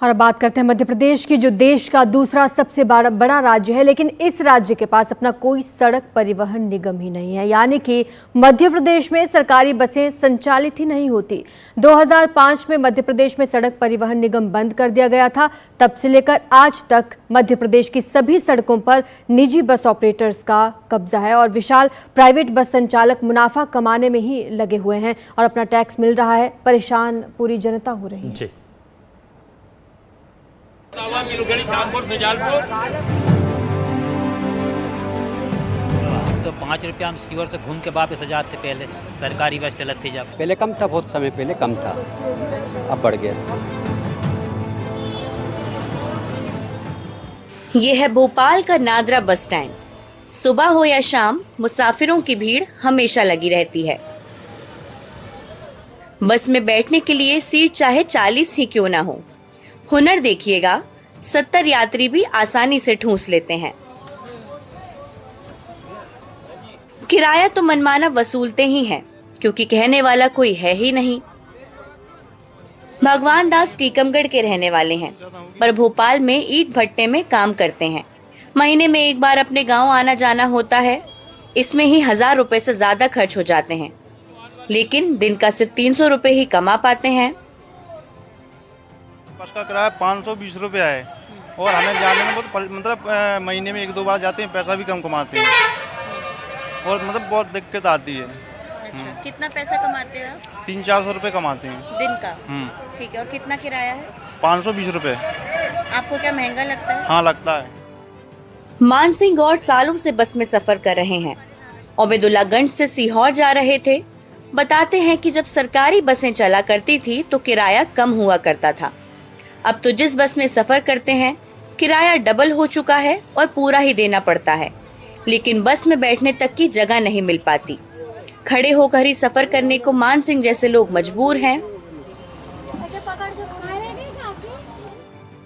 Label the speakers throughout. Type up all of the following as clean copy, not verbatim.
Speaker 1: और अब बात करते हैं मध्य प्रदेश की, जो देश का दूसरा सबसे बड़ा राज्य है, लेकिन इस राज्य के पास अपना कोई सड़क परिवहन निगम ही नहीं है। यानी कि मध्य प्रदेश में सरकारी बसें संचालित ही नहीं होती। 2005 में मध्य प्रदेश में सड़क परिवहन निगम बंद कर दिया गया था। तब से लेकर आज तक मध्य प्रदेश की सभी सड़कों पर निजी बस ऑपरेटर्स का कब्जा है और विशाल प्राइवेट बस संचालक मुनाफा कमाने में ही लगे हुए हैं और अपना टैक्स मिल रहा है। परेशान पूरी जनता हो रही है।
Speaker 2: तो 5 रुपया हम सीवर से घूम के वापस आ जाते। पहले सरकारी बस चलती थी, जब
Speaker 3: पहले कम था, बहुत समय पहले कम था, अब बढ़ गया।
Speaker 4: ये है भोपाल का नादरा बस स्टैंड। सुबह हो या शाम मुसाफिरों की भीड़ हमेशा लगी रहती है। बस में बैठने के लिए सीट चाहे 40 ही क्यों ना हो। हुनर देखिएगा, 70 यात्री भी आसानी से ठूंस लेते हैं। किराया तो मनमाना वसूलते ही हैं, क्योंकि कहने वाला कोई है ही नहीं। भगवान दास टीकमगढ़ के रहने वाले हैं, पर भोपाल में ईंट भट्टे में काम करते हैं। महीने में एक बार अपने गांव आना जाना होता है। इसमें ही 1000 रुपए से ज्यादा खर्च हो जाते हैं, लेकिन दिन का सिर्फ 300 रुपए ही कमा पाते हैं।
Speaker 5: बस का किराया 520 रुपया है और हमें जाने में बहुत मतलब महीने में 1-2 बार जाते हैं, पैसा भी कम कमाते हैं और मतलब बहुत दिक्कत आती है।
Speaker 4: अच्छा, कितना पैसा कमाते हैं आप?
Speaker 5: 300-400 रुपये कमाते हैं
Speaker 4: दिन का। ठीक है, और कितना किराया है?
Speaker 5: 520 रुपये।
Speaker 4: आपको क्या महंगा लगता है?
Speaker 5: हाँ, लगता है।
Speaker 4: मान सिंह और सालों से बस में सफर कर रहे हैं। ओबेदुल्लागंज से सीहोर जा रहे थे। बताते हैं कि जब सरकारी बसें चला करती थी तो किराया कम हुआ करता था। अब तो जिस बस में सफर करते हैं किराया डबल हो चुका है और पूरा ही देना पड़ता है, लेकिन बस में बैठने तक की जगह नहीं मिल पाती। खड़े होकर ही सफर करने को मान सिंह जैसे लोग मजबूर हैं।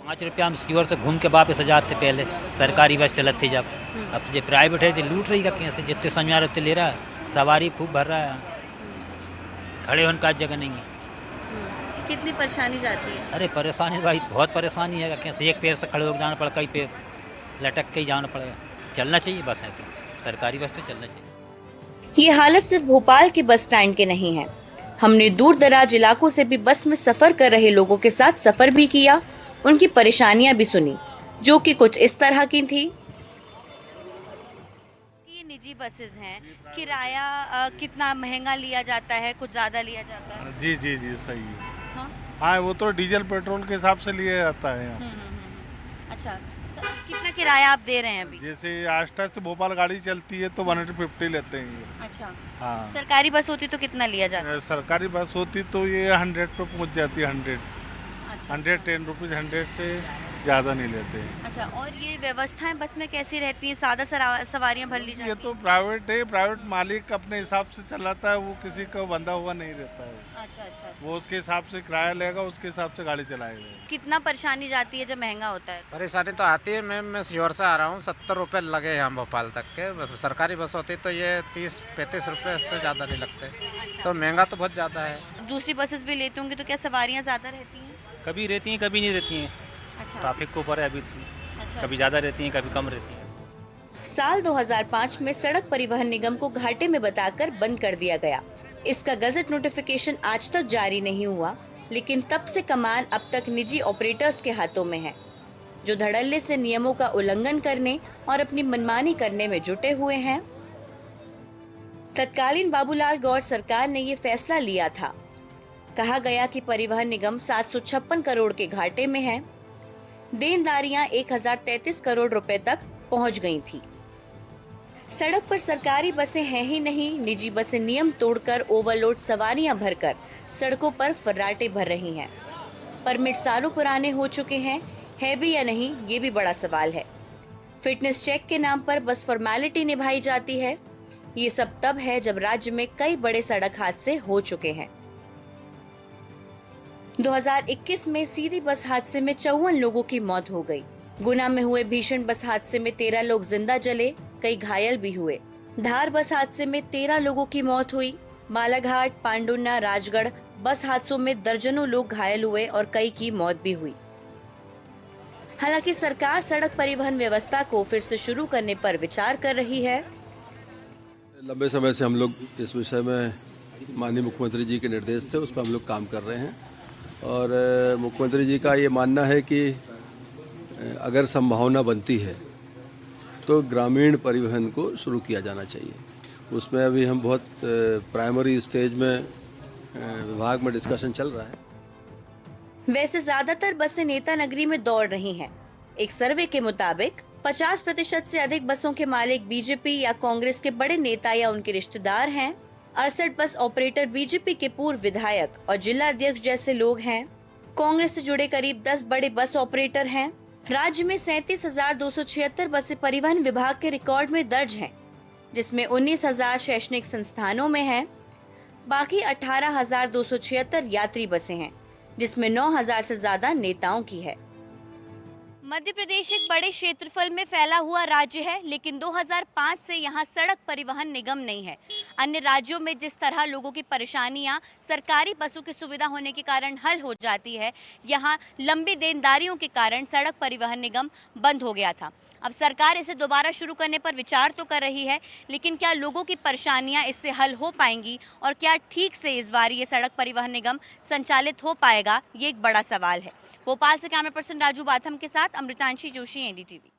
Speaker 2: 5 रुपया हम सीवर से घूम के वापस आ जाते। पहले सरकारी बस चलती थी, जब अब जो प्राइवेट है तो लूट रही है कैसे, जितने समझ आ रहे उतने ले रहा है, सवारी खूब भर रहा है, खड़े होने का जगह नहीं है।
Speaker 4: कितनी परेशानी जाती है?
Speaker 2: अरे परेशानी भाई, बहुत परेशानी है। कैसे एक पैर से खड़े होकर जाना पड़ा, कई पैर लटक के ही जाना पड़ेगा। चलना चाहिए बस है तो, सरकारी बस तो चलना चाहिए।
Speaker 4: ये हालत सिर्फ भोपाल के बस स्टैंड के नहीं है। हमने दूर दराज इलाकों से भी बस में सफर कर रहे लोगों के साथ सफर भी किया, उनकी परेशानियां भी सुनी, जो कि कुछ इस तरह की थी। ये निजी बसेस हैं, किराया कितना महंगा लिया जाता है? कुछ ज्यादा लिया जाता है?
Speaker 5: जी जी जी, सही है।
Speaker 4: हाँ,
Speaker 5: वो तो डीजल पेट्रोल के हिसाब से लिया जाता है यहाँ।
Speaker 4: अच्छा, कितना किराया आप दे रहे हैं अभी?
Speaker 5: जैसे आष्टा से भोपाल गाड़ी चलती है तो 150 लेते हैं ये।
Speaker 4: अच्छा,
Speaker 5: हाँ,
Speaker 4: सरकारी बस होती तो कितना लिया जाता?
Speaker 5: सरकारी बस होती तो ये 100 पे पहुँच जाती है। 100
Speaker 4: अच्छा,
Speaker 5: 110 रुपीज़, 100 से ज़्यादा नहीं लेते हैं।
Speaker 4: अच्छा, और ये व्यवस्थाएं बस में कैसी रहती हैं? सादा सवारियां भर ली जाती
Speaker 5: ये तो प्राइवेट है, प्राइवेट मालिक अपने हिसाब से चलाता है, वो किसी का बंधा हुआ नहीं रहता है।
Speaker 4: अच्छा, अच्छा, अच्छा।
Speaker 5: वो उसके हिसाब से किराया लेगा, उसके हिसाब से गाड़ी चलाएगा।
Speaker 4: कितना परेशानी जाती है जब महंगा होता है?
Speaker 6: परेशानी तो आती है मैम। मैं सीहोर से आ रहा हूँ, 70 रुपये लगे यहाँ भोपाल तक के। सरकारी बस होती तो ये 30-35 रुपये से ज़्यादा नहीं लगते।
Speaker 4: अच्छा।
Speaker 6: तो महंगा तो बहुत ज़्यादा है।
Speaker 4: दूसरी बसेस भी लेते होंगे तो क्या सवारियां ज़्यादा रहती हैं?
Speaker 2: कभी रहती हैं, कभी नहीं रहती हैं।
Speaker 4: अच्छा,
Speaker 2: ट्रैफिक के ऊपर है अभी।
Speaker 4: अच्छा।
Speaker 2: कभी ज़्यादा रहती हैं, कभी कम रहती हैं।
Speaker 4: साल 2005 में सड़क परिवहन निगम को घाटे में बताकर बंद कर दिया गया। इसका गजट नोटिफिकेशन आज तक जारी नहीं हुआ, लेकिन तब से कमान अब तक निजी ऑपरेटर्स के हाथों में है, जो धड़ल्ले से नियमों का उल्लंघन करने और अपनी मनमानी करने में जुटे हुए हैं। तत्कालीन बाबूलाल गौर सरकार ने ये फैसला लिया था। कहा गया कि परिवहन निगम 756 करोड़ के घाटे में है। देनदारियां 1033 करोड़ रुपए तक पहुंच गई थी। सड़क पर सरकारी बसें हैं ही नहीं, निजी बसें नियम तोड़कर ओवरलोड सवारियां भरकर सड़कों पर फर्राटे भर रही हैं। परमिट सालों पुराने हो चुके हैं, है भी या नहीं ये भी बड़ा सवाल है। फिटनेस चेक के नाम पर बस फॉर्मेलिटी निभाई जाती है। ये सब तब है जब राज्य में कई बड़े सड़क हादसे हो चुके हैं। 2021 में सीधी बस हादसे में 54 लोगों की मौत हो गई। गुना में हुए भीषण बस हादसे में 13 लोग जिंदा जले, कई घायल भी हुए। धार बस हादसे में 13 लोगों की मौत हुई। बालाघाट, पांडुना, राजगढ़ बस हादसों में दर्जनों लोग घायल हुए और कई की मौत भी हुई। हालांकि सरकार सड़क परिवहन व्यवस्था को फिर से शुरू करने पर विचार कर रही है।
Speaker 7: लंबे समय से हम लोग इस विषय में माननीय मुख्यमंत्री जी के निर्देश थे, उस पर हम लोग काम कर रहे हैं और मुख्यमंत्री जी का ये मानना है कि अगर संभावना बनती है तो ग्रामीण परिवहन को शुरू किया जाना चाहिए। उसमें अभी हम बहुत प्राइमरी स्टेज में विभाग में डिस्कशन चल रहा है।
Speaker 4: वैसे ज्यादातर बसें नेता नगरी में दौड़ रही हैं। एक सर्वे के मुताबिक 50% से अधिक बसों के मालिक बीजेपी या कांग्रेस के बड़े नेता या उनके रिश्तेदार हैं। 68 बस ऑपरेटर बीजेपी के पूर्व विधायक और जिला अध्यक्ष जैसे लोग हैं। कांग्रेस से जुड़े करीब 10 बड़े बस ऑपरेटर हैं। राज्य में 37,276 बसें परिवहन विभाग के रिकॉर्ड में दर्ज हैं, जिसमें 19,000 शैक्षणिक संस्थानों में हैं। बाकी 18,276 यात्री बसें हैं, जिसमें 9,000 से ज्यादा नेताओं की है। मध्य प्रदेश एक बड़े क्षेत्रफल में फैला हुआ राज्य है, लेकिन 2005 से यहाँ सड़क परिवहन निगम नहीं है। अन्य राज्यों में जिस तरह लोगों की परेशानियाँ सरकारी बसों की सुविधा होने के कारण हल हो जाती है, यहाँ लंबी देनदारियों के कारण सड़क परिवहन निगम बंद हो गया था। अब सरकार इसे दोबारा शुरू करने पर विचार तो कर रही है, लेकिन क्या लोगों की परेशानियां इससे हल हो पाएंगी और क्या ठीक से इस बार ये सड़क परिवहन निगम संचालित हो पाएगा, ये एक बड़ा सवाल है। भोपाल से कैमरा पर्सन राजू बाथम के साथ अमृतांशी जोशी, एनडीटीवी।